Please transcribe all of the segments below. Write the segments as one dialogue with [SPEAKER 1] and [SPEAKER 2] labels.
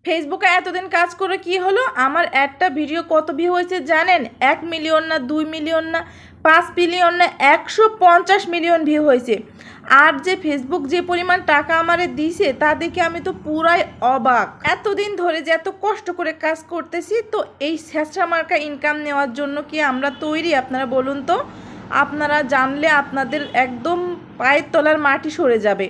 [SPEAKER 1] ফেসবুকে এতদিন কাজ করে কি হলো, আমার একটা ভিডিও কত ভিউ হয়েছে জানেন? 1 মিলিয়ন না, 2 মিলিয়ন না, 5 মিলিয়ন না, 150 মিলিয়ন ভিউ হয়েছে। আর যে ফেসবুক যে পরিমাণ টাকা আমারে দিছে তা দেখে আমি তো পুরাই অবাক। এতদিন ধরে যে এত কষ্ট করে কাজ করতেছি, তো এই ছেঁচড়া মার্কা ইনকাম নেওয়ার জন্য কি আমরা তৈরি? আপনারা বলুন তো। আপনারা জানলে আপনাদের একদম পায়ের তলার মাটি সরে যাবে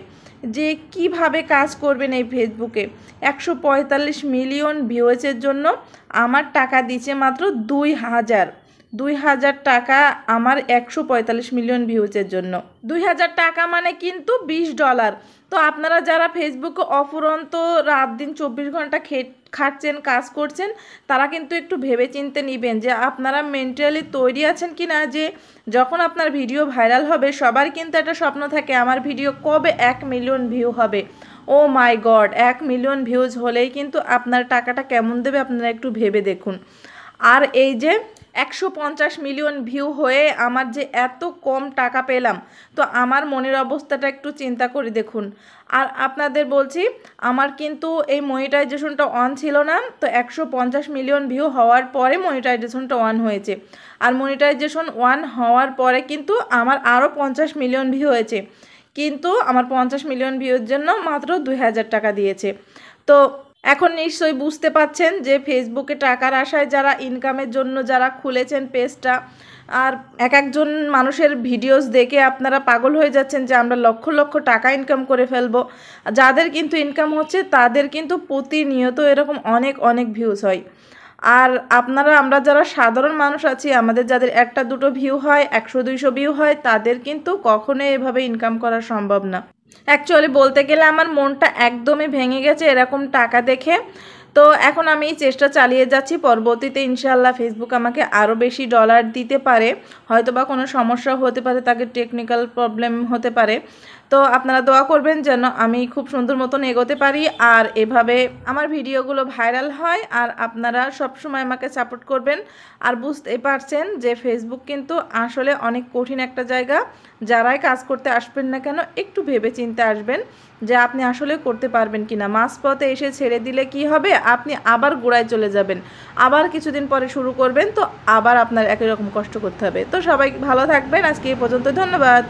[SPEAKER 1] যে কিভাবে কাজ করবেন এই ফেসবুকে। 145 মিলিয়ন ভিউজের জন্য আমার টাকা দিচ্ছে মাত্র 2000 টাকা আমার 145 মিলিয়ন ভিউজের জন্য। 2000 টাকা মানে কিন্তু $20। তো আপনারা যারা ফেসবুকে অফুরন্ত রাত দিন 24 ঘন্টা খাটছেন, কাজ করছেন, তারা কিন্তু একটু ভেবে চিন্তে নেবেন যে আপনারা মেন্টালি তৈরি আছেন কি না, যে যখন আপনার ভিডিও ভাইরাল হবে সবার কিন্তু একটা স্বপ্ন থাকে আমার ভিডিও কবে 1 মিলিয়ন ভিউ হবে। ও মাই গড, 1 মিলিয়ন ভিউজ হলেই কিন্তু আপনার টাকাটা কেমন দেবে আপনারা একটু ভেবে দেখুন। আর এই যে 150 মিলিয়ন ভিউ হয়ে আমার যে এত কম টাকা পেলাম, তো আমার মনের অবস্থাটা একটু চিন্তা করে দেখুন। আর আপনাদের বলছি, আমার কিন্তু এই মনিটাইজেশনটা অন ছিল না, তো 150 মিলিয়ন ভিউ হওয়ার পরে মনিটাইজেশনটা অন হয়েছে। আর মনিটাইজেশন অন হওয়ার পরে কিন্তু আমার আরও 50 মিলিয়ন ভিউ হয়েছে, কিন্তু আমার 50 মিলিয়ন ভিউর জন্য মাত্র 2000 টাকা দিয়েছে। তো এখন নিশ্চয়ই বুঝতে পাচ্ছেন যে ফেসবুকে টাকার আশায় যারা ইনকামের জন্য যারা খুলেছেন পেজটা, আর এক একজন মানুষের ভিডিওস দেখে আপনারা পাগল হয়ে যাচ্ছেন যে আমরা লক্ষ লক্ষ টাকা ইনকাম করে ফেলবো। যাদের কিন্তু ইনকাম হচ্ছে তাদের কিন্তু প্রতিনিয়ত এরকম অনেক অনেক ভিউজ হয়। আর আমরা যারা সাধারণ মানুষ আছি, আমাদের যাদের একটা দুটো ভিউ হয়, 100-200 ভিউ হয়, তাদের কিন্তু কখনোই এভাবে ইনকাম করা সম্ভব না। অ্যাকচুয়ালি বলতে গেলে আমার মনটা একদমই ভেঙে গেছে এরকম টাকা দেখে। তো এখন আমি চেষ্টা চালিয়ে যাচ্ছি, পরবর্তীতে ইনশাআল্লাহ ফেসবুক আমাকে আরও বেশি ডলার দিতে পারে, হয়তো বা কোনো সমস্যা হতে পারে, তাকে টেকনিক্যাল প্রবলেম হতে পারে। তো আপনারা দোয়া করবেন যেন আমি খুব সুন্দর মতন এগোতে পারি আর এভাবে আমার ভিডিওগুলো ভাইরাল হয়। আর আপনারা সবসময় আমাকে সাপোর্ট করবেন। আর বুঝতে পারছেন যে ফেসবুক কিন্তু আসলে অনেক কঠিন একটা জায়গা। যারাই কাজ করতে আসবেন না কেন একটু ভেবে চিন্তে আসবেন যে আপনি আসলে করতে পারবেন কিনা। মাঝপথে এসে ছেড়ে দিলে কি হবে, আপনি আবার গোড়ায় চলে যাবেন, আবার কিছুদিন পরে শুরু করবেন, তো আবার আপনার একই রকম কষ্ট করতে হবে। তো সবাই ভালো থাকবেন, আজকে এই পর্যন্ত, ধন্যবাদ।